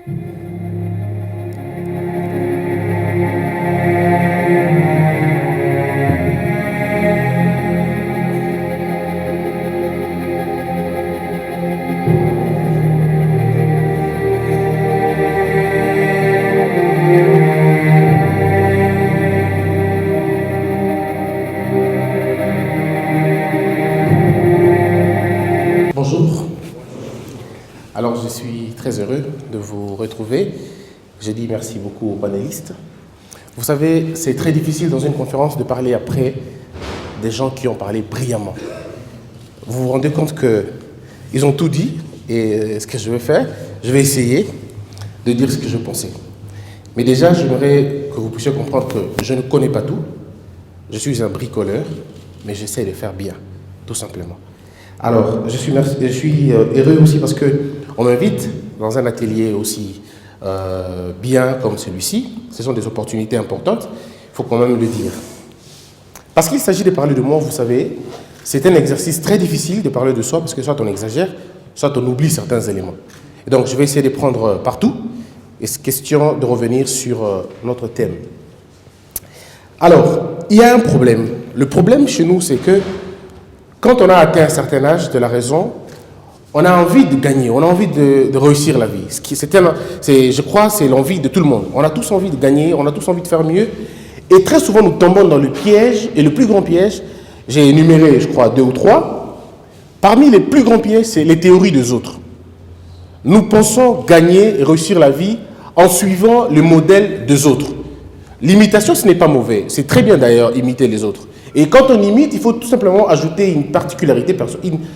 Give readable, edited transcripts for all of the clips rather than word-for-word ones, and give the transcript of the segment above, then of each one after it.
Bonjour. Alors, je suis très heureux de vous retrouver. Je dis merci beaucoup aux panélistes. Vous savez, c'est très difficile dans une conférence de parler après des gens qui ont parlé brillamment. Vous vous rendez compte qu'ils ont tout dit, et ce que je vais faire, je vais essayer de dire ce que je pensais. Mais déjà, j'aimerais que vous puissiez comprendre que je ne connais pas tout. Je suis un bricoleur, mais j'essaie de faire bien, tout simplement. Alors, je suis heureux aussi parce qu'on m'invite dans un atelier aussi bien comme celui-ci. Ce sont des opportunités importantes, il faut quand même le dire. Parce qu'il s'agit de parler de moi, vous savez, c'est un exercice très difficile de parler de soi parce que soit on exagère, soit on oublie certains éléments. Et donc, je vais essayer de prendre partout. Et c'est question de revenir sur notre thème. Alors, il y a un problème. Le problème chez nous, c'est que quand on a atteint un certain âge de la raison, on a envie de gagner, on a envie de réussir la vie. Je crois que c'est l'envie de tout le monde. On a tous envie de gagner, on a tous envie de faire mieux. Et très souvent, nous tombons dans le piège, et le plus grand piège, j'ai énuméré, je crois, 2 ou 3. Parmi les plus grands pièges, c'est les théories des autres. Nous pensons gagner et réussir la vie en suivant le modèle des autres. L'imitation, ce n'est pas mauvais. C'est très bien d'ailleurs, imiter les autres. Et quand on imite, il faut tout simplement ajouter une particularité,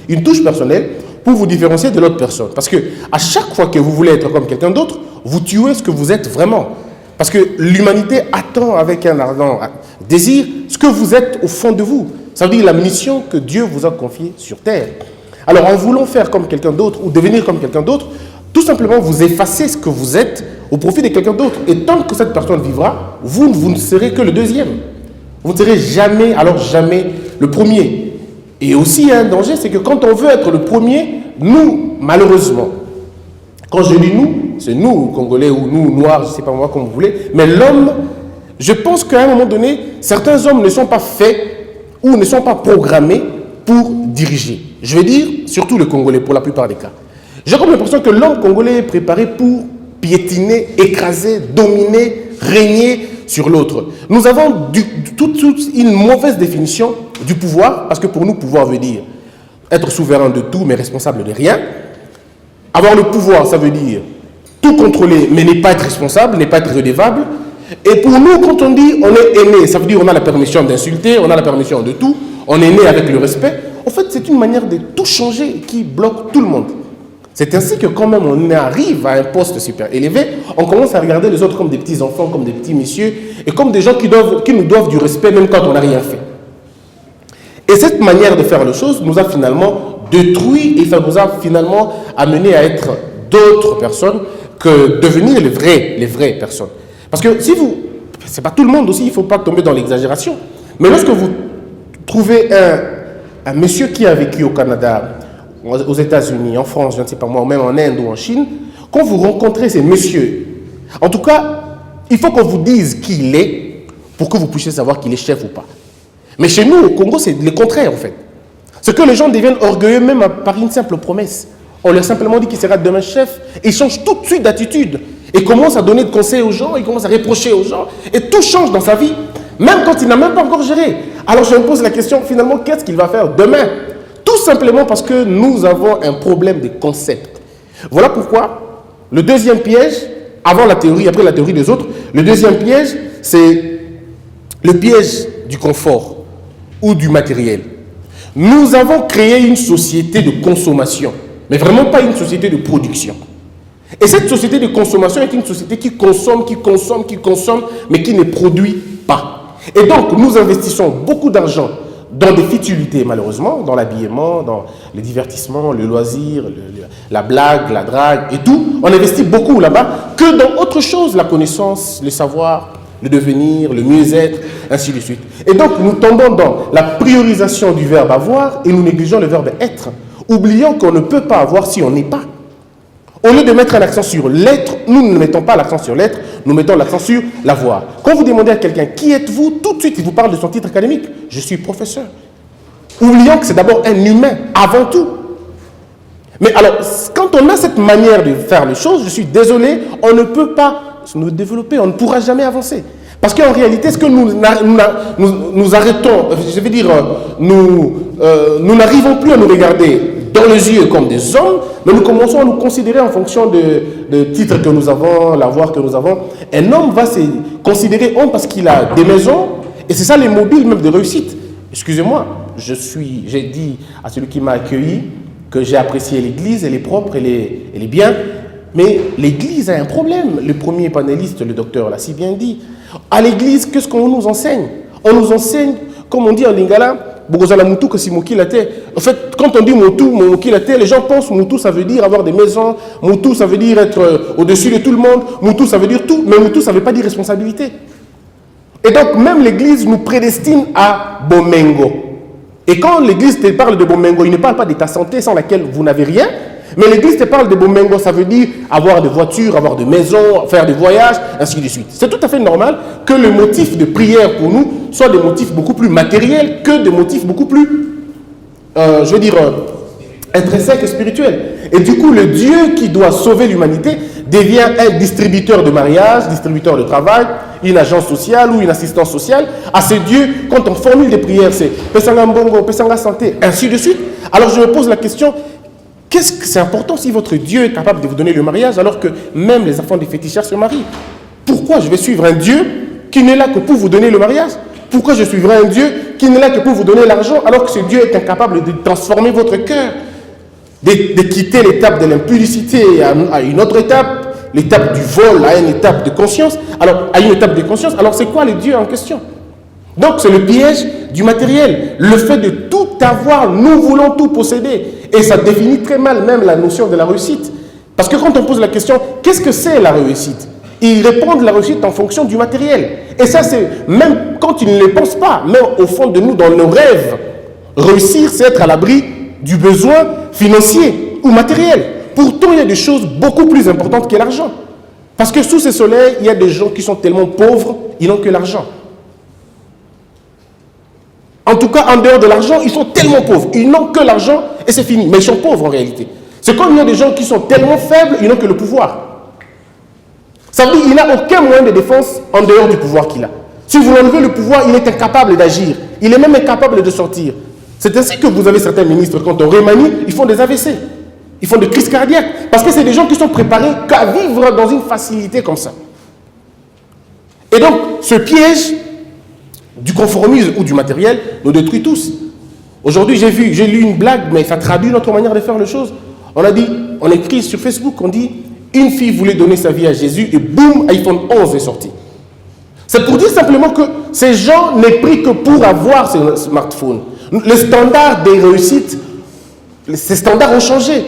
une touche personnelle pour vous différencier de l'autre personne. Parce que à chaque fois que vous voulez être comme quelqu'un d'autre, vous tuez ce que vous êtes vraiment. Parce que l'humanité attend avec un ardent désir ce que vous êtes au fond de vous. Ça veut dire la mission que Dieu vous a confiée sur terre. Alors en voulant faire comme quelqu'un d'autre ou devenir comme quelqu'un d'autre, tout simplement vous effacez ce que vous êtes au profit de quelqu'un d'autre. Et tant que cette personne vivra, vous ne serez que le deuxième. Vous ne serez jamais, alors jamais, le premier. Et aussi, il y a un danger, c'est que quand on veut être le premier, nous, malheureusement, quand je dis nous, c'est nous, Congolais, ou nous, Noirs, je ne sais pas moi, comme vous voulez, mais l'homme, je pense qu'à un moment donné, certains hommes ne sont pas faits ou ne sont pas programmés pour diriger. Je veux dire, surtout le Congolais, pour la plupart des cas. J'ai comme l'impression que l'homme congolais est préparé pour piétiner, écraser, dominer, régner sur l'autre. Nous avons toute une mauvaise définition du pouvoir, parce que pour nous, pouvoir veut dire être souverain de tout, mais responsable de rien. Avoir le pouvoir, ça veut dire tout contrôler, mais ne pas être responsable, ne pas être redevable. Et pour nous, quand on dit on est aimé, ça veut dire on a la permission d'insulter, on a la permission de tout, on est né avec le respect. En fait, c'est une manière de tout changer qui bloque tout le monde. C'est ainsi que quand même on arrive à un poste super élevé, on commence à regarder les autres comme des petits enfants, comme des petits messieurs, et comme des gens qui nous doivent du respect même quand on n'a rien fait. Et cette manière de faire les choses nous a finalement détruit et ça nous a finalement amené à être d'autres personnes que devenir les vraies personnes. Parce que si vous, c'est pas tout le monde aussi, il ne faut pas tomber dans l'exagération, mais lorsque vous trouvez un monsieur qui a vécu au Canada, aux États-Unis, en France, je ne sais pas moi, ou même en Inde ou en Chine, quand vous rencontrez ces messieurs, en tout cas, il faut qu'on vous dise qui il est pour que vous puissiez savoir qu'il est chef ou pas. Mais chez nous, au Congo, c'est le contraire en fait. C'est que les gens deviennent orgueilleux même par une simple promesse. On leur a simplement dit qu'il sera demain chef, et ils changent tout de suite d'attitude. Et commencent à donner de conseils aux gens, ils commencent à reprocher aux gens, et tout change dans sa vie, même quand il n'a même pas encore géré. Alors je me pose la question, finalement, qu'est-ce qu'il va faire demain ? Tout simplement parce que nous avons un problème de concept. Voilà pourquoi le deuxième piège, avant la théorie, après la théorie des autres, le deuxième piège, c'est le piège du confort ou du matériel. Nous avons créé une société de consommation, mais vraiment pas une société de production. Et cette société de consommation est une société qui consomme, mais qui ne produit pas. Et donc, nous investissons beaucoup d'argent dans des futilités, malheureusement, dans l'habillement, dans le divertissement, le loisir, la blague, la drague et tout. On investit beaucoup là-bas que dans autre chose, la connaissance, le savoir, le devenir, le mieux-être, ainsi de suite. Et donc, nous tombons dans la priorisation du verbe avoir et nous négligeons le verbe être, oubliant qu'on ne peut pas avoir si on n'est pas. Au lieu de mettre un accent sur l'être, nous ne mettons pas l'accent sur l'être, nous mettons l'accent sur l'avoir. Quand vous demandez à quelqu'un qui êtes-vous, tout de suite il vous parle de son titre académique. Je suis professeur. Oublions que c'est d'abord un humain, avant tout. Mais alors, quand on a cette manière de faire les choses, je suis désolé, on ne peut pas nous développer, on ne pourra jamais avancer. Parce qu'en réalité, ce que nous arrêtons, je veux dire, nous n'arrivons plus à nous regarder dans les yeux comme des hommes, mais nous commençons à nous considérer en fonction de titres que nous avons, l'avoir que nous avons. Un homme va se considérer homme parce qu'il a des maisons, et c'est ça les mobiles même de réussite. Excusez-moi, j'ai dit à celui qui m'a accueilli que j'ai apprécié l'église, elle est propre, elle est bien, mais l'église a un problème. Le premier panéliste, le docteur, l'a si bien dit. À l'église, qu'est-ce qu'on nous enseigne? On nous enseigne, comme on dit en lingala, en fait, quand on dit Motu, les gens pensent Motu, ça veut dire avoir des maisons, Motu, ça veut dire être au-dessus de tout le monde, Motu, ça veut dire tout, mais Motu, ça ne veut pas dire responsabilité. Et donc, même l'église nous prédestine à Bomengo. Et quand l'église te parle de Bomengo, il ne parle pas de ta santé sans laquelle vous n'avez rien, mais l'église te parle de Bomengo, ça veut dire avoir des voitures, avoir des maisons, faire des voyages, ainsi de suite. C'est tout à fait normal que le motif de prière pour nous soit des motifs beaucoup plus matériels que des motifs beaucoup plus, intrinsèques et spirituels. Et du coup, le Dieu qui doit sauver l'humanité devient un distributeur de mariage, distributeur de travail, une agence sociale ou une assistance sociale. À ce Dieu, quand on formule des prières, c'est Pesanga Mbongo, Pesanga Santé, ainsi de suite. Alors je me pose la question, qu'est-ce que c'est important si votre Dieu est capable de vous donner le mariage alors que même les enfants des fétichards se marient? Pourquoi je vais suivre un Dieu qui n'est là que pour vous donner le mariage? Pourquoi je suivrai un Dieu qui n'est là que pour vous donner l'argent alors que ce Dieu est incapable de transformer votre cœur, de quitter l'étape de l'impudicité à une autre étape, l'étape du vol à une étape de conscience, alors c'est quoi le Dieu en question? Donc c'est le piège du matériel, le fait de tout avoir, nous voulons tout posséder, et ça définit très mal même la notion de la réussite, parce que quand on pose la question, qu'est-ce que c'est la réussite? Ils répondent la réussite en fonction du matériel, et ça c'est, même quand ils ne le pensent pas, même au fond de nous, dans nos rêves, réussir c'est être à l'abri du besoin financier ou matériel. Pourtant il y a des choses beaucoup plus importantes que l'argent, parce que sous ce soleil, il y a des gens qui sont tellement pauvres, ils n'ont que l'argent. En tout cas, en dehors de l'argent, ils sont tellement pauvres. Ils n'ont que l'argent et c'est fini. Mais ils sont pauvres en réalité. C'est comme il y a des gens qui sont tellement faibles, ils n'ont que le pouvoir. Ça veut dire qu'il n'a aucun moyen de défense en dehors du pouvoir qu'il a. Si vous enlevez le pouvoir, il est incapable d'agir. Il est même incapable de sortir. C'est ainsi que vous avez certains ministres, quand on remanie, ils font des AVC. Ils font des crises cardiaques. Parce que c'est des gens qui sont préparés qu'à vivre dans une facilité comme ça. Et donc, ce piège du conformisme ou du matériel nous détruit tous. Aujourd'hui, j'ai lu une blague, mais ça traduit notre manière de faire les choses. On écrit sur Facebook, on dit, une fille voulait donner sa vie à Jésus et boum, iPhone 11 est sorti. C'est pour dire simplement que ces gens n'est pris que pour avoir ce smartphone. Le standard des réussites, ces standards ont changé.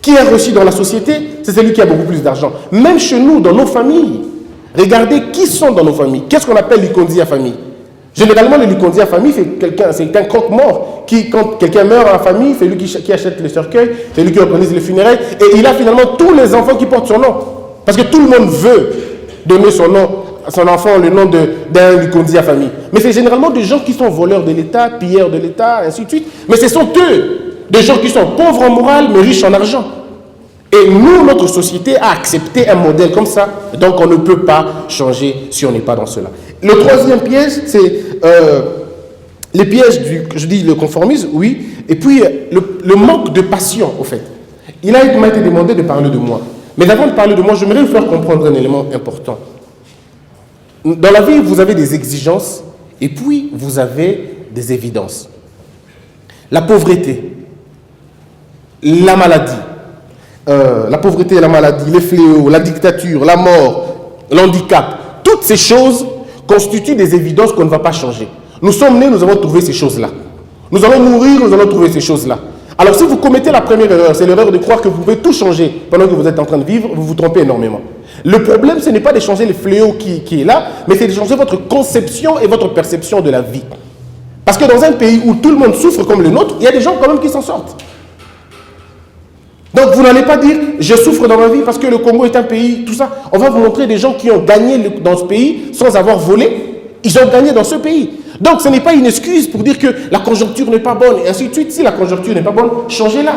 Qui a réussi dans la société? C'est celui qui a beaucoup plus d'argent. Même chez nous, dans nos familles, regardez qui sont dans nos familles. Qu'est-ce qu'on appelle l'Ikondi à famille? Généralement, le Likondi à famille, c'est un croque-mort qui, quand quelqu'un meurt en famille, c'est lui qui achète le cercueil, c'est lui qui organise les funérailles, et il a finalement tous les enfants qui portent son nom. Parce que tout le monde veut donner son nom, à son enfant, le nom d'un Likondi à famille. Mais c'est généralement des gens qui sont voleurs de l'État, pilleurs de l'État, ainsi de suite. Mais ce sont eux, des gens qui sont pauvres en morale, mais riches en argent. Et nous, notre société a accepté un modèle comme ça, donc on ne peut pas changer si on n'est pas dans cela. Le troisième piège, c'est les pièges le conformisme, oui, et puis le manque de passion, au fait. Il m'a été demandé de parler de moi. Mais avant de parler de moi, j'aimerais vous faire comprendre un élément important. Dans la vie, vous avez des exigences, et puis vous avez des évidences. La pauvreté, la maladie, la pauvreté et la maladie, les fléaux, la dictature, la mort, l'handicap, toutes ces choses constituent des évidences qu'on ne va pas changer. Nous sommes nés, nous avons trouvé ces choses-là. Nous allons mourir, nous allons trouver ces choses-là. Alors si vous commettez la première erreur, c'est l'erreur de croire que vous pouvez tout changer pendant que vous êtes en train de vivre, vous vous trompez énormément. Le problème, ce n'est pas de changer le fléau qui est là, mais c'est de changer votre conception et votre perception de la vie. Parce que dans un pays où tout le monde souffre comme le nôtre, il y a des gens quand même qui s'en sortent. Donc vous n'allez pas dire, je souffre dans ma vie parce que le Congo est un pays, tout ça. On va vous montrer des gens qui ont gagné dans ce pays sans avoir volé. Ils ont gagné dans ce pays. Donc ce n'est pas une excuse pour dire que la conjoncture n'est pas bonne et ainsi de suite. Si la conjoncture n'est pas bonne, changez-la.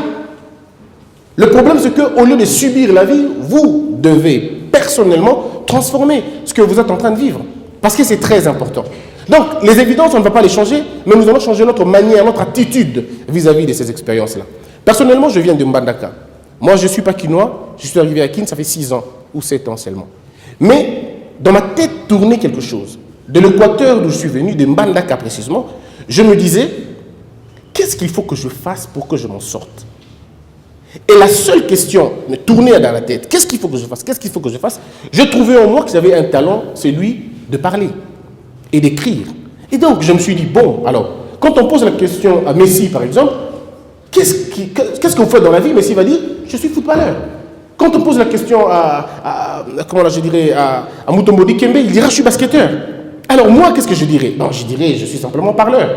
Le problème, c'est qu'au lieu de subir la vie, vous devez personnellement transformer ce que vous êtes en train de vivre. Parce que c'est très important. Donc, les évidences, on ne va pas les changer, mais nous allons changer notre manière, notre attitude vis-à-vis de ces expériences-là. Personnellement, je viens de Mbandaka. Moi, je ne suis pas quinois, je suis arrivé à Kin, ça fait 6 ans ou 7 ans seulement. Mais, dans ma tête tournait quelque chose. De l'Équateur d'où je suis venu, de Mbandaka précisément, je me disais, qu'est-ce qu'il faut que je fasse pour que je m'en sorte? Et la seule question me tournait dans la tête, qu'est-ce qu'il faut que je fasse? Qu'est-ce qu'il faut que je fasse? Je trouvais en moi que j'avais un talent, celui de parler et d'écrire. Et donc, je me suis dit, bon, alors, quand on pose la question à Messi, par exemple, qu'est-ce qu'on fait dans la vie? Messi va dire, je suis footballeur. Quand on pose la question à Mutombo Dikembe, il dira, je suis basketteur. Alors, moi, qu'est-ce que je dirais? Non, je dirais, je suis simplement parleur.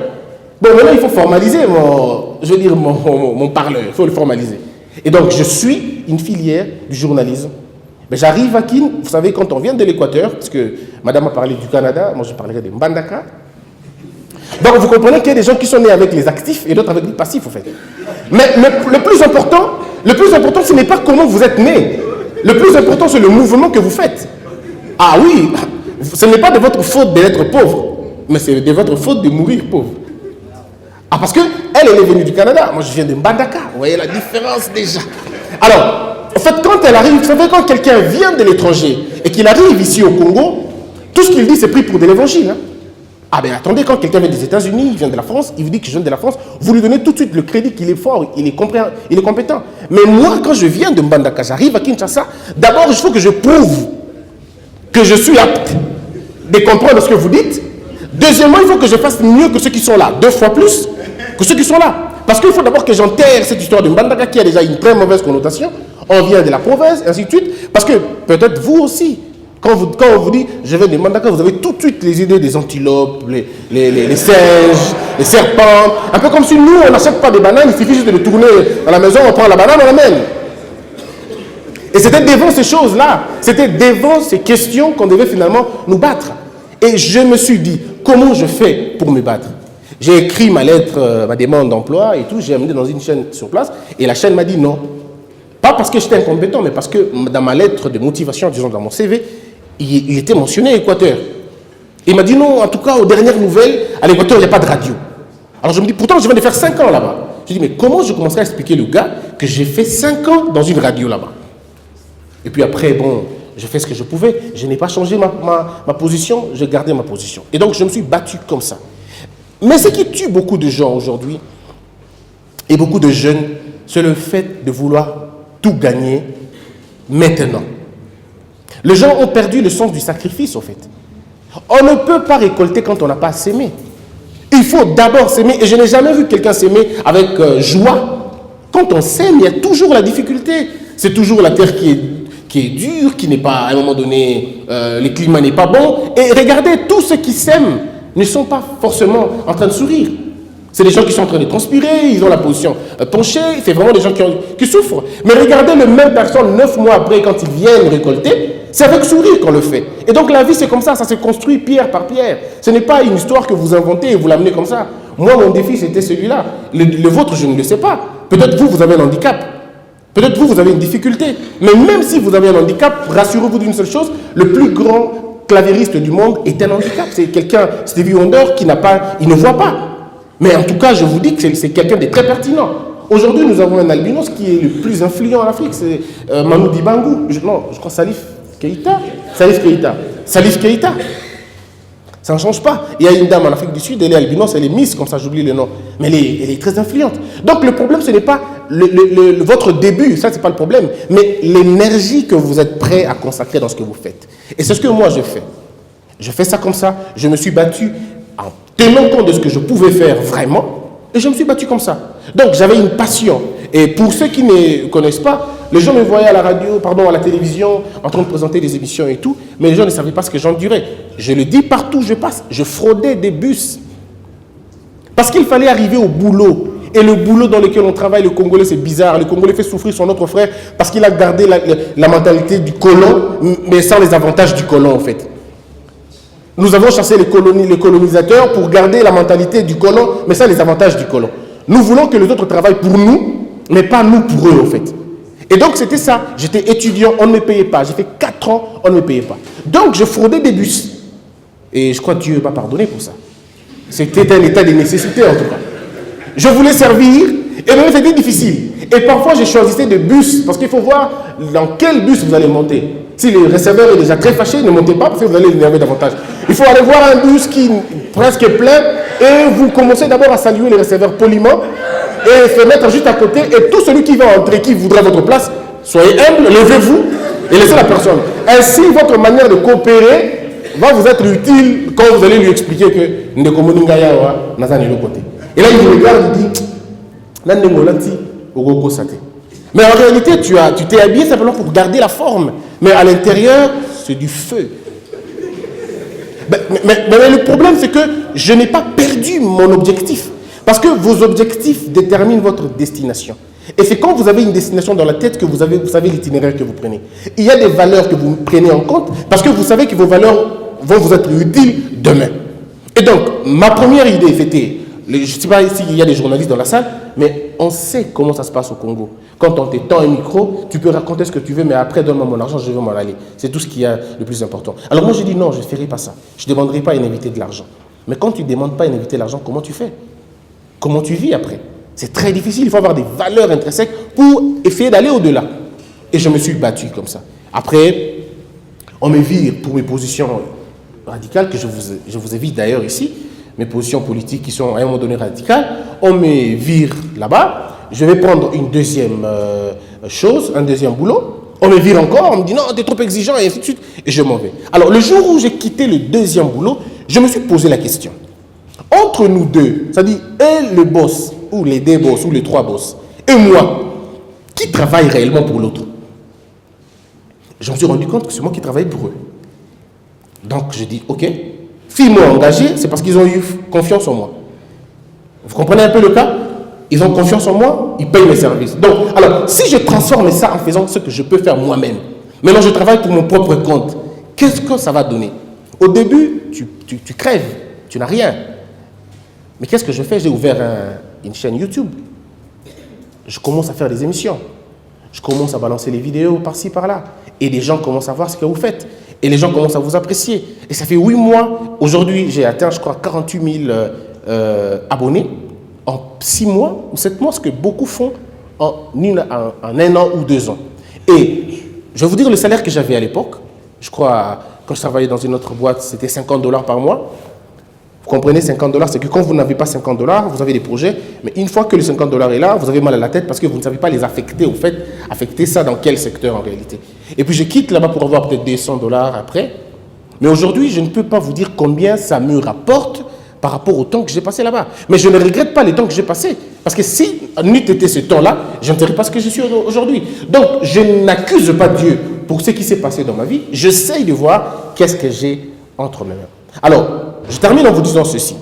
Bon, maintenant, il faut formaliser mon parleur, il faut le formaliser. Et donc, je suis une filière du journalisme. Mais j'arrive à Kin, vous savez, quand on vient de l'Équateur, parce que madame a parlé du Canada, moi je parlerai de Mbandaka. Donc, vous comprenez qu'il y a des gens qui sont nés avec les actifs et d'autres avec les passifs, en fait. Mais le plus important, ce n'est pas comment vous êtes né. Le plus important, c'est le mouvement que vous faites. Ah oui, ce n'est pas de votre faute d'être pauvre, mais c'est de votre faute de mourir pauvre. Ah, parce qu'elle, elle est venue du Canada. Moi, je viens de Mbandaka. Vous voyez la différence déjà. Alors, en fait, quand elle arrive, vous savez, quand quelqu'un vient de l'étranger et qu'il arrive ici au Congo, tout ce qu'il dit, c'est pris pour de l'évangile. Hein. Ah ben attendez, quand quelqu'un vient des États-Unis, il vient de la France, il vous dit que je viens de la France, vous lui donnez tout de suite le crédit qu'il est fort, il est compétent. Mais moi, quand je viens de Mbandaka, j'arrive à Kinshasa, d'abord, il faut que je prouve que je suis apte de comprendre ce que vous dites. Deuxièmement, il faut que je fasse mieux que ceux qui sont là, 2 fois plus que ceux qui sont là. Parce qu'il faut d'abord que j'enterre cette histoire de Mbandaka qui a déjà une très mauvaise connotation. On vient de la province, ainsi de suite. Parce que peut-être vous aussi, quand on vous dit je viens de Mbandaka, vous avez tout de suite les idées des antilopes, les singes, les serpents. Un peu comme si nous, on n'achète pas des bananes, il suffit juste de les tourner dans la maison, on prend la banane, on l'amène. Et c'était devant ces choses-là, c'était devant ces questions qu'on devait finalement nous battre. Et je me suis dit, comment je fais pour me battre? J'ai écrit ma lettre, ma demande d'emploi et tout, j'ai amené dans une chaîne sur place, et la chaîne m'a dit non. Pas parce que j'étais incompétent, mais parce que dans ma lettre de motivation, disons dans mon CV, il était mentionné Équateur. Il m'a dit non, en tout cas, aux dernières nouvelles, à l'Équateur, il n'y a pas de radio. Alors je me dis, pourtant, je viens de faire 5 ans là-bas. Je dis, mais comment je commencerai à expliquer le gars que j'ai fait 5 ans dans une radio là-bas? Et puis après, bon, j'ai fait ce que je pouvais. Je n'ai pas changé ma position, j'ai gardé ma position. Et donc, je me suis battu comme ça. Mais ce qui tue beaucoup de gens aujourd'hui, et beaucoup de jeunes, c'est le fait de vouloir tout gagner maintenant. Les gens ont perdu le sens du sacrifice, en fait. On ne peut pas récolter quand on n'a pas sémé. Il faut d'abord s'aimer. Et je n'ai jamais vu quelqu'un s'aimer avec joie. Quand on s'aime, il y a toujours la difficulté. C'est toujours la terre qui est dure, qui n'est pas, à un moment donné, le climat n'est pas bon. Et regardez, tous ceux qui s'aiment ne sont pas forcément en train de sourire. C'est des gens qui sont en train de transpirer, ils ont la position penchée, c'est vraiment des gens qui souffrent. Mais regardez les mêmes personnes 9 mois après, quand ils viennent récolter, c'est avec sourire qu'on le fait. Et donc la vie, c'est comme ça se construit pierre par pierre. Ce n'est pas une histoire que vous inventez et vous l'amenez comme ça. Moi, mon défi, c'était celui-là. Le vôtre, je ne le sais pas. Peut-être vous avez un handicap. Peut-être vous avez une difficulté. Mais même si vous avez un handicap, rassurez-vous d'une seule chose, le plus grand clavieriste du monde est un handicap. C'est quelqu'un, Stevie Wonder, il ne voit pas. Mais en tout cas, je vous dis que c'est quelqu'un de très pertinent. Aujourd'hui, nous avons un albinos qui est le plus influent en Afrique. C'est Manu Dibango. Je crois Salif Keïta. Salif Keïta. Ça ne change pas. Il y a une dame en Afrique du Sud, elle est albinos, elle est Miss, comme ça j'oublie le nom. Mais elle est très influente. Donc le problème, ce n'est pas votre début, ça c'est pas le problème, mais l'énergie que vous êtes prêt à consacrer dans ce que vous faites. Et c'est ce que moi je fais. Je fais ça comme ça, je me suis battu en tenant compte de ce que je pouvais faire vraiment, et je me suis battu comme ça. Donc j'avais une passion. Et pour ceux qui ne connaissent pas, les gens me voyaient à la radio, à la télévision, en train de présenter des émissions et tout, mais les gens ne savaient pas ce que j'endurais. Je le dis partout où je passe, je fraudais des bus. Parce qu'il fallait arriver au boulot. Et le boulot dans lequel on travaille, le Congolais, c'est bizarre. Le Congolais fait souffrir son autre frère parce qu'il a gardé la mentalité du colon, mais sans les avantages du colon, en fait. Nous avons chassé les colonisateurs pour garder la mentalité du colon, mais sans les avantages du colon. Nous voulons que les autres travaillent pour nous, mais pas nous pour eux, en fait. Et donc, c'était ça. J'étais étudiant, on ne me payait pas. J'ai fait 4 ans, on ne me payait pas. Donc, je fraudais des bus. Et je crois que Dieu m'a pardonné pour ça. C'était un état de nécessité, en tout cas. Je voulais servir, et même c'était difficile. Et parfois, je choisissais des bus, parce qu'il faut voir dans quel bus vous allez monter. Si le receveur est déjà très fâché, ne montez pas, parce que vous allez l'énerver davantage. Il faut aller voir un bus qui est presque plein, et vous commencez d'abord à saluer le receveur poliment, et se mettre juste à côté, et tout celui qui va entrer, qui voudra votre place, soyez humble, levez-vous, et laissez la personne. Ainsi, votre manière de coopérer va vous être utile quand vous allez lui expliquer que Ndekomoningaya wa nazani le côté. Et là, il vous regarde et dit mais en réalité, tu t'es habillé simplement pour garder la forme. Mais à l'intérieur, c'est du feu. Mais le problème, c'est que je n'ai pas perdu mon objectif. Parce que vos objectifs déterminent votre destination. Et c'est quand vous avez une destination dans la tête que vous savez l'itinéraire que vous prenez. Il y a des valeurs que vous prenez en compte parce que vous savez que vos valeurs vont vous être utiles demain. Et donc, ma première idée, c'était, je ne sais pas s'il y a des journalistes dans la salle, mais on sait comment ça se passe au Congo. Quand on te tend un micro, tu peux raconter ce que tu veux, mais après, donne-moi mon argent, je vais m'en aller. C'est tout ce qui est le plus important. Alors moi, j'ai dit non, je ne ferai pas ça. Je ne demanderai pas à un invité de l'argent. Mais quand tu ne demandes pas à un invité de l'argent, comment tu fais? Comment tu vis après? C'est très difficile, il faut avoir des valeurs intrinsèques pour essayer d'aller au-delà. Et je me suis battu comme ça. Après, on me vire pour mes positions radicales, que je vous évite d'ailleurs ici, mes positions politiques qui sont à un moment donné radicales. On me vire là-bas, je vais prendre une deuxième chose, un deuxième boulot. On me vire encore, on me dit non, t'es trop exigeant, et ainsi de suite, et je m'en vais. Alors, le jour où j'ai quitté le deuxième boulot, je me suis posé la question. Entre nous deux, c'est-à-dire le boss, ou les deux boss, ou les trois boss, et moi, qui travaille réellement pour l'autre? Je me suis rendu compte que c'est moi qui travaille pour eux. Donc je dis, ok, s'ils m'ont engagé, c'est parce qu'ils ont eu confiance en moi. Vous comprenez un peu le cas? Ils ont confiance en moi, ils payent mes services. Donc, alors, si je transforme ça en faisant ce que je peux faire moi-même, maintenant je travaille pour mon propre compte, qu'est-ce que ça va donner? Au début, tu crèves, tu n'as rien. Mais qu'est-ce que je fais? J'ai ouvert une chaîne YouTube. Je commence à faire des émissions. Je commence à balancer les vidéos par-ci, par-là. Et les gens commencent à voir ce que vous faites. Et les gens commencent à vous apprécier. Et ça fait 8 mois. Aujourd'hui, j'ai atteint, je crois, 48 000 abonnés en 6 mois ou 7 mois, ce que beaucoup font en 1 an ou 2 ans. Et je vais vous dire le salaire que j'avais à l'époque. Je crois, quand je travaillais dans une autre boîte, c'était $50 par mois. Vous comprenez, $50, c'est que quand vous n'avez pas $50, vous avez des projets, mais une fois que le $50 est là, vous avez mal à la tête parce que vous ne savez pas les affecter, au fait, affecter ça dans quel secteur en réalité. Et puis je quitte là-bas pour avoir peut-être des $100 après, mais aujourd'hui, je ne peux pas vous dire combien ça me rapporte par rapport au temps que j'ai passé là-bas. Mais je ne regrette pas les temps que j'ai passés, parce que si n'eût été ce temps-là, je ne serais pas ce que je suis aujourd'hui. Donc, je n'accuse pas Dieu pour ce qui s'est passé dans ma vie, j'essaye de voir qu'est-ce que j'ai entre mes mains. Alors, je termine en vous disant ceci.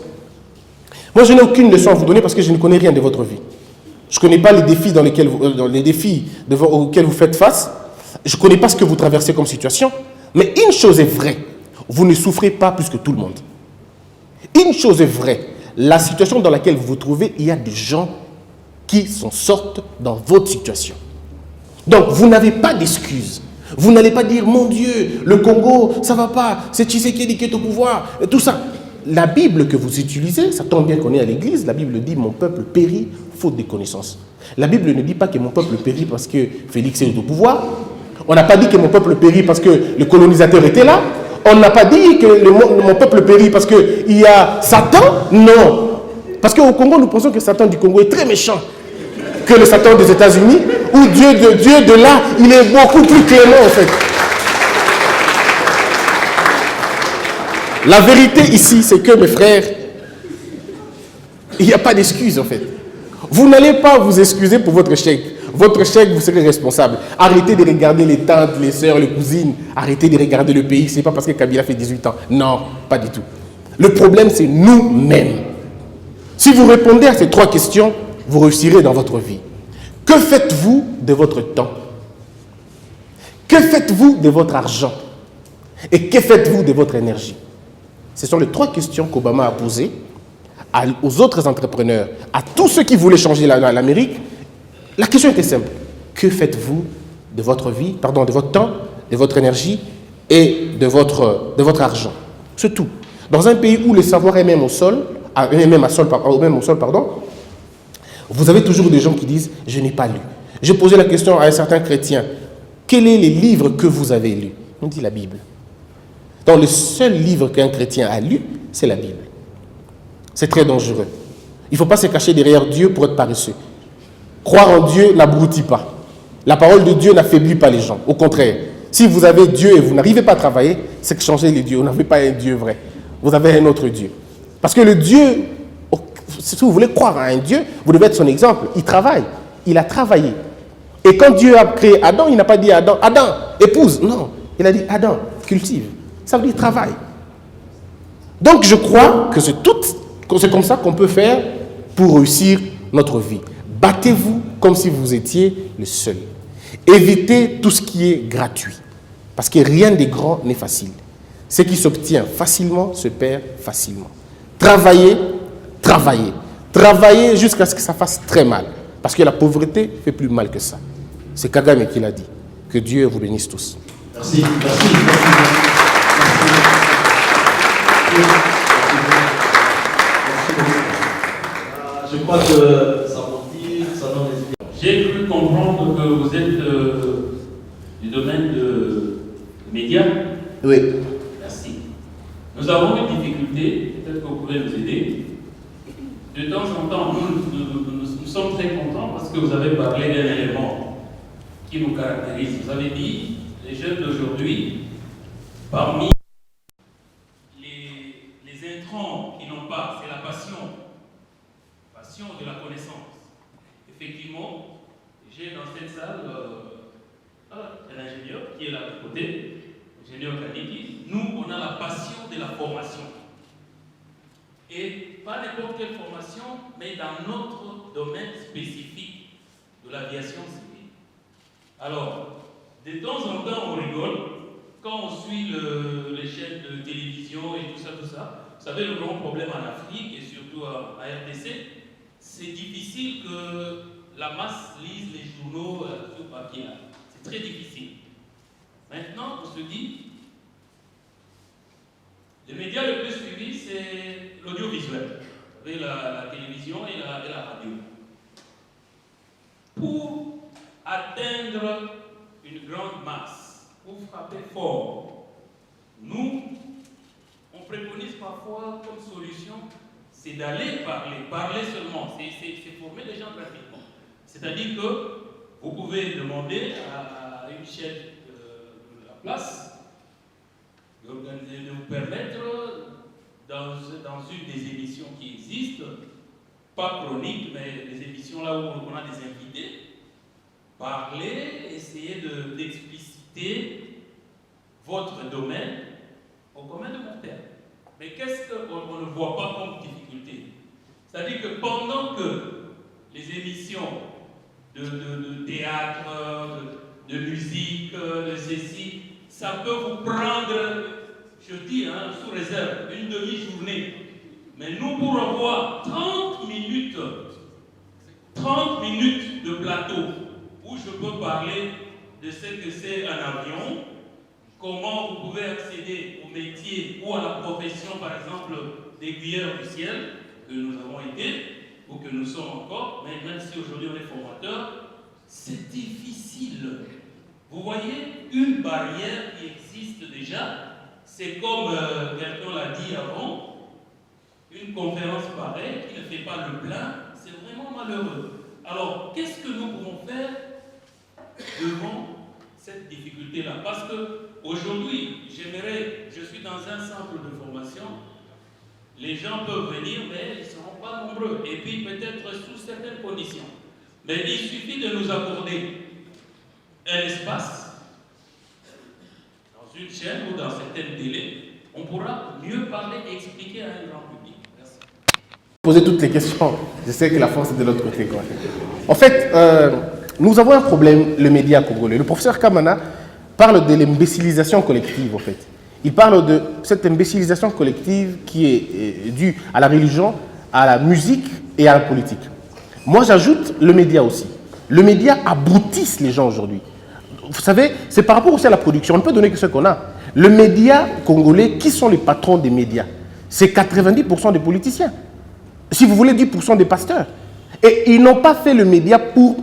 Moi, je n'ai aucune leçon à vous donner parce que je ne connais rien de votre vie. Je ne connais pas les défis auxquels vous faites face. Je ne connais pas ce que vous traversez comme situation. Mais une chose est vraie, vous ne souffrez pas plus que tout le monde. Une chose est vraie, la situation dans laquelle vous vous trouvez, il y a des gens qui s'en sortent dans votre situation. Donc, vous n'avez pas d'excuses. Vous n'allez pas dire, mon Dieu, le Congo, ça ne va pas, c'est Tshisekedi qui est au pouvoir, tout ça. La Bible que vous utilisez, ça tombe bien qu'on est à l'église, la Bible dit, mon peuple périt faute de connaissances. La Bible ne dit pas que mon peuple périt parce que Félix est au pouvoir. On n'a pas dit que mon peuple périt parce que le colonisateur était là. On n'a pas dit que mon peuple périt parce qu'il y a Satan. Non. Parce qu'au Congo, nous pensons que Satan du Congo est très méchant. Que le Satan des États-Unis, ou Dieu de là, il est beaucoup plus clément en fait. La vérité ici, c'est que mes frères, il n'y a pas d'excuse en fait. Vous n'allez pas vous excuser pour votre chèque. Votre chèque, vous serez responsable. Arrêtez de regarder les tantes, les sœurs, les cousines. Arrêtez de regarder le pays. Ce n'est pas parce que Kabila fait 18 ans. Non, pas du tout. Le problème, c'est nous-mêmes. Si vous répondez à ces 3 questions, vous réussirez dans votre vie. Que faites-vous de votre temps? Que faites-vous de votre argent? Et que faites-vous de votre énergie? Ce sont les 3 questions qu'Obama a posées aux autres entrepreneurs, à tous ceux qui voulaient changer l'Amérique. La question était simple. Que faites-vous de votre vie, de votre temps, de votre énergie et de votre argent? C'est tout. Dans un pays où le savoir est même au sol, vous avez toujours des gens qui disent « je n'ai pas lu ». J'ai posé la question à un certain chrétien « quel est les livres que vous avez lus ?» On dit la Bible. Donc le seul livre qu'un chrétien a lu, c'est la Bible. C'est très dangereux. Il ne faut pas se cacher derrière Dieu pour être paresseux. Croire en Dieu n'abrutit pas. La parole de Dieu n'affaiblit pas les gens. Au contraire, si vous avez Dieu et vous n'arrivez pas à travailler, c'est que changez les dieux. Vous n'avez pas un Dieu vrai. Vous avez un autre Dieu. Parce que le Dieu, si vous voulez croire à un Dieu, vous devez être son exemple. Il travaille. Il a travaillé. Et quand Dieu a créé Adam, il n'a pas dit à Adam, Adam, épouse. Non, il a dit Adam, cultive. Ça veut dire travail. Donc je crois que c'est comme ça qu'on peut faire pour réussir notre vie. Battez-vous comme si vous étiez le seul. Évitez tout ce qui est gratuit. Parce que rien de grand n'est facile. Ce qui s'obtient facilement se perd facilement. Travaillez, travaillez. Travaillez jusqu'à ce que ça fasse très mal. Parce que la pauvreté fait plus mal que ça. C'est Kagame qui l'a dit. Que Dieu vous bénisse tous. Merci. Je crois que ça motive, ça donne les idées. J'ai cru comprendre que vous êtes du domaine de médias. Oui. Merci. Nous avons une difficulté, peut-être que vous pouvez nous aider. De temps en temps, nous sommes très contents parce que vous avez parlé d'un élément qui nous caractérise. Vous avez dit, les jeunes d'aujourd'hui, parmi les intrants qui n'ont pas, c'est la passion de la connaissance. Effectivement, j'ai dans cette salle l'ingénieur qui est là de côté, l'ingénieur Kadiki. Nous, on a la passion de la formation. Et pas n'importe quelle formation, mais dans notre domaine spécifique de l'aviation civile. Alors, de temps en temps, on rigole quand on suit les chaînes de télévision et tout ça. Vous savez, le grand problème en Afrique et surtout à RDC, c'est difficile que la masse lise les journaux sur papier. C'est très difficile. Maintenant, on se dit, les médias le plus suivis, c'est l'audiovisuel. Vous savez, la télévision et la radio. Pour atteindre une grande masse, pour frapper fort, nous, on préconise parfois comme solution, c'est d'aller parler seulement, c'est former les gens gratuitement. C'est-à-dire que vous pouvez demander à une chaîne de la place de vous permettre, dans une des émissions qui existent, pas chroniques, mais des émissions là où on a des invités, parler, essayer d'expliciter votre domaine au commun de mon terme. Mais qu'est-ce qu'on ne voit pas comme difficulté? C'est-à-dire que pendant que les émissions de théâtre, de musique, de ceci, ça peut vous prendre, je dis, sous réserve, une demi-journée. Mais nous pourrons avoir 30 minutes de plateau où je peux parler de ce que c'est un avion, comment vous pouvez accéder au métier ou à la profession, par exemple, d'aiguilleur du ciel, que nous avons été, ou que nous sommes encore, mais même si aujourd'hui on est formateur, c'est difficile. Vous voyez, une barrière qui existe déjà, c'est comme quelqu'un l'a dit avant, une conférence pareille qui ne fait pas le plein, c'est vraiment malheureux. Alors, qu'est-ce que nous pouvons faire devant cette difficulté-là? Parce que aujourd'hui, je suis dans un centre de formation, les gens peuvent venir, mais ils ne seront pas nombreux, et puis peut-être sous certaines conditions. Mais il suffit de nous accorder un espace, dans une chaîne ou dans certaines télés, on pourra mieux parler et expliquer à un grand public. Merci. Poser toutes les questions. Je sais que la force est de l'autre côté, quoi. En fait, nous avons un problème, le média congolais. Le professeur Kamana parle de l'imbécilisation collective, en fait. Il parle de cette imbécilisation collective qui est due à la religion, à la musique et à la politique. Moi, j'ajoute le média aussi. Le média abrutisse les gens aujourd'hui. Vous savez, c'est par rapport aussi à la production. On ne peut donner que ce qu'on a. Le média congolais, qui sont les patrons des médias? C'est 90% des politiciens. Si vous voulez, 10% des pasteurs. Et ils n'ont pas fait le média pour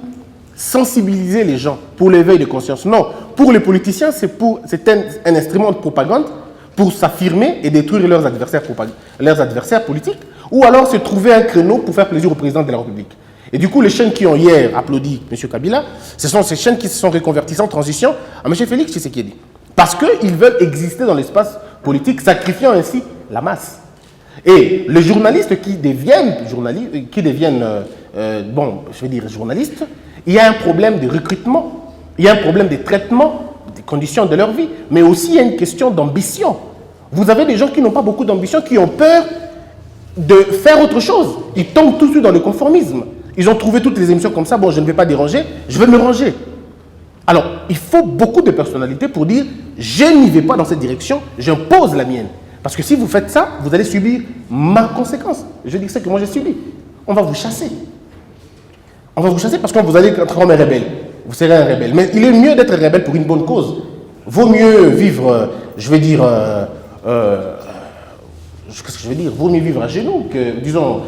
sensibiliser les gens, pour l'éveil de conscience. Non, pour les politiciens, c'est un instrument de propagande pour s'affirmer et détruire leurs adversaires politiques, ou alors se trouver un créneau pour faire plaisir au président de la République. Et du coup, les chaînes qui ont hier applaudi M. Kabila, ce sont ces chaînes qui se sont reconverties en transition à M. Félix Tshisekedi. Parce qu'ils veulent exister dans l'espace politique, sacrifiant ainsi la masse. Et les journalistes qui deviennent journalistes, il y a un problème de recrutement, il y a un problème de traitement des conditions de leur vie, mais aussi il y a une question d'ambition. Vous avez des gens qui n'ont pas beaucoup d'ambition, qui ont peur de faire autre chose. Ils tombent tout de suite dans le conformisme. Ils ont trouvé toutes les émissions comme ça, bon, je ne vais pas déranger, je vais me ranger. Alors, il faut beaucoup de personnalité pour dire, je n'y vais pas dans cette direction, j'impose la mienne. Parce que si vous faites ça, vous allez subir ma conséquence. Je dis ce que moi j'ai subi. On va vous chasser. On va vous chasser parce que vous allez être comme un rebelle. Vous serez un rebelle. Mais il est mieux d'être rebelle pour une bonne cause. Vaut mieux vivre, qu'est-ce que je veux dire? Vaut mieux vivre à genoux que, disons,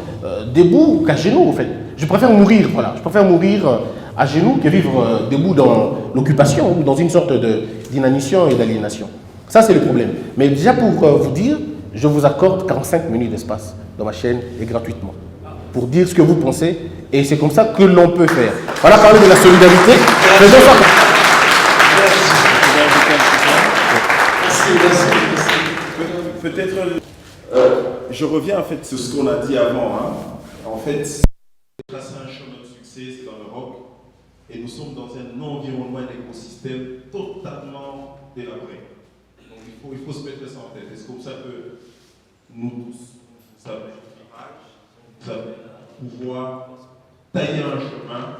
debout qu'à genoux, en fait. Je préfère mourir, voilà. Je préfère mourir à genoux que vivre debout dans l'occupation ou dans une sorte d'inanition et d'aliénation. Ça, c'est le problème. Mais déjà, pour vous dire, je vous accorde 45 minutes d'espace dans ma chaîne et gratuitement pour dire ce que vous pensez. Et c'est comme ça que l'on peut faire. Voilà, parler de la solidarité. Faisons ça. Merci. Peut-être, je reviens en fait sur ce qu'on a dit avant. Hein. En fait, tracer un chemin de succès, c'est dans le rock. Et nous sommes dans un environnement, un écosystème totalement délabré. Donc il faut se mettre ça en tête. Et c'est comme ça que nous tous, vous savez, vous allez pouvoir tailler un chemin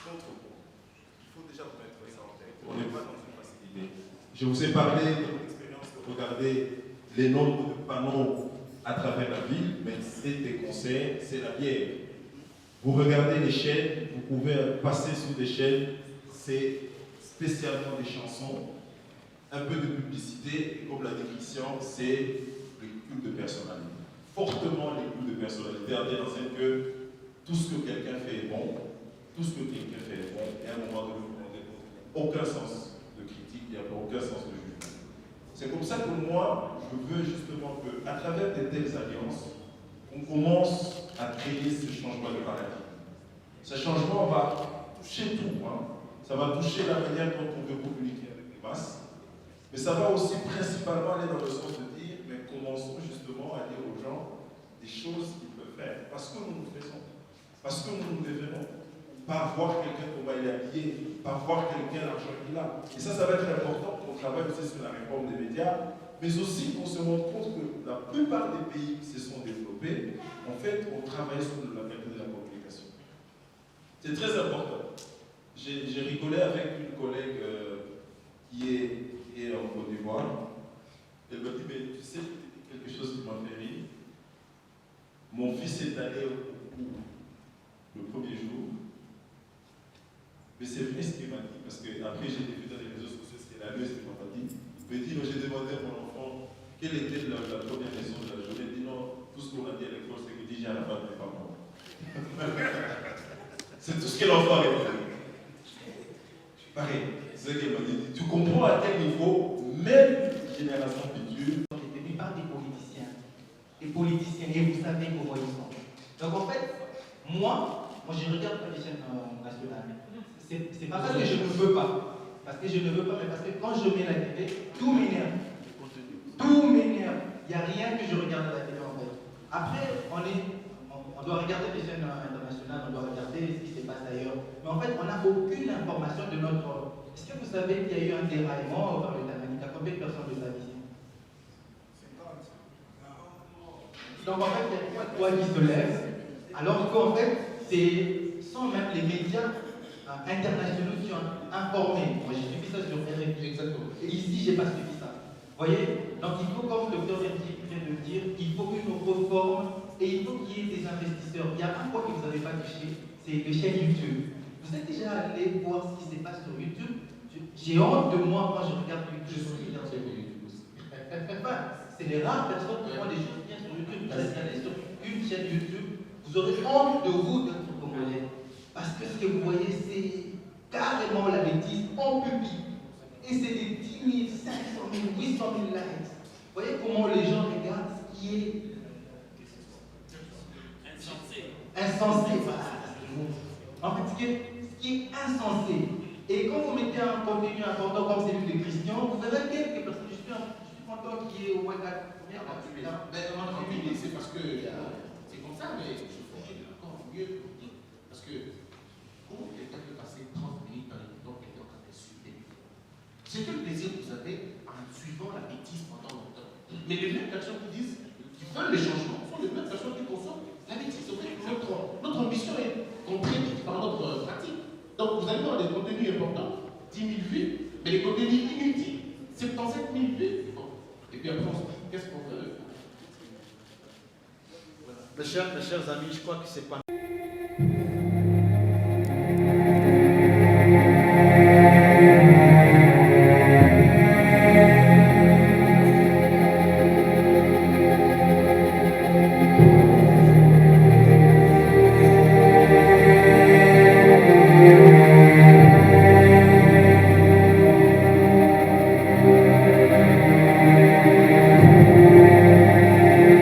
contre vous. Il faut déjà vous mettre ça en tête. On n'est pas dans une facilité. Je vous ai parlé de mon expérience de regarder les nombres de panneaux à travers la ville, mais c'est des concerts, c'est la bière. Vous regardez les chaînes, vous pouvez passer sur des chaînes, c'est spécialement des chansons, un peu de publicité, et comme la définition, c'est le culte de personnalité. Fortement les cultes de personnalité, à dire que tout ce que quelqu'un fait est bon, tout ce que quelqu'un fait est bon, et à un moment donné, on n'a aucun sens de critique, il n'y a aucun sens de jugement. C'est comme ça que moi, je veux justement qu'à travers de telles alliances, on commence à créer ce changement de paradigme. Ce changement va toucher tout. Hein. Ça va toucher la manière dont on veut communiquer avec les masses. Mais ça va aussi principalement aller dans le sens de dire, mais commençons justement à dire aux gens des choses qu'ils peuvent faire. Parce que nous nous faisons. Parce que nous nous déverrons. Par voir quelqu'un comment il est habillé, par voir quelqu'un l'argent qu'il a. Et ça va être important qu'on travaille aussi sur la réforme des médias, mais aussi qu'on se rende compte que la plupart des pays qui se sont développés, en fait, ont travaillé sur la qualité de la communication. C'est très important. J'ai rigolé avec une collègue qui est en Côte d'Ivoire. Elle m'a dit, mais tu sais, quelque chose qui m'a fait rire. Mon fils est allé au cours le premier jour. Mais c'est vrai ce qu'il m'a dit, parce que après j'ai vu dans les réseaux sociaux ce qu'elle a lu, ce qu'il m'a dit. Il m'a dit, j'ai demandé à mon enfant quelle était la première leçon de la journée. Il dit non, tout ce qu'on a dit à l'école, c'est que DJ à la fin n'est pas mort. C'est tout ce que l'enfant a répondu. Pareil, c'est ce qu'elle m'a dit. Tu comprends à quel niveau, même génération future, sont détenus par des politiciens, et vous savez comment ils sont. Donc en fait, moi je regarde pas les chaînes nationales. C'est pas parce que je ne veux pas. Parce que je ne veux pas, mais parce que quand je mets la télé, tout m'énerve. Tout m'énerve. Il n'y a rien que je regarde à la télé en fait. Après, on doit regarder les chaînes internationales, on doit regarder ce qui se passe ailleurs. Mais en fait, on n'a aucune information de notre... Est-ce que vous savez qu'il y a eu un déraillement vers le Tanganyika? Combien de personnes le savent ici? Donc en fait, il y a pas de voix qui se lève, alors qu'en fait, c'est sans même les médias internationaux qui ont informé. Moi, j'ai suivi ça sur RFI. Exactement. Et ici, j'ai pas suivi ça. Vous voyez? Donc il faut, comme le docteur vient de le dire, il faut une réforme et il faut qu'il y ait des investisseurs. Il y a un point que vous n'avez pas touché, c'est les chaînes YouTube. Vous êtes déjà allé voir ce qui se passe sur YouTube? J'ai honte de moi quand je regarde YouTube. C'est les rares personnes qui font des choses bien sur YouTube. Vous allez aller sur une chaîne YouTube, vous aurez honte de vous d'être congolais. Parce que ce que vous voyez, c'est carrément la bêtise en public. Et c'est des 10 000, 500 000, 800 000 likes. Vous voyez comment les gens regardent ce qui est insensé. Voilà. En fait, ce qui est insensé. Et quand vous mettez un contenu important comme celui de Christian, vous verrez quelques personnes. Je suis content qu'il y ait au moins 4 premières. C'est parce que c'est comme ça, mais je ferai encore mieux pour dire. Parce que comment quelqu'un peut passer 30 minutes dans les boutons quelqu'un en train d'insulter? C'est quel plaisir vous avez en suivant la bêtise pendant longtemps? Mais les mêmes personnes qui disent, qui veulent les changements, sont les mêmes personnes qui consomment la bêtise. Notre ambition est comprise par notre pratique. Donc vous allez voir des contenus importants, 10 000 vues, mais les contenus inutiles, 77 000 vues. Bon. Et puis après on se dit, qu'est-ce qu'on veut? Mes chers amis, je crois que c'est pas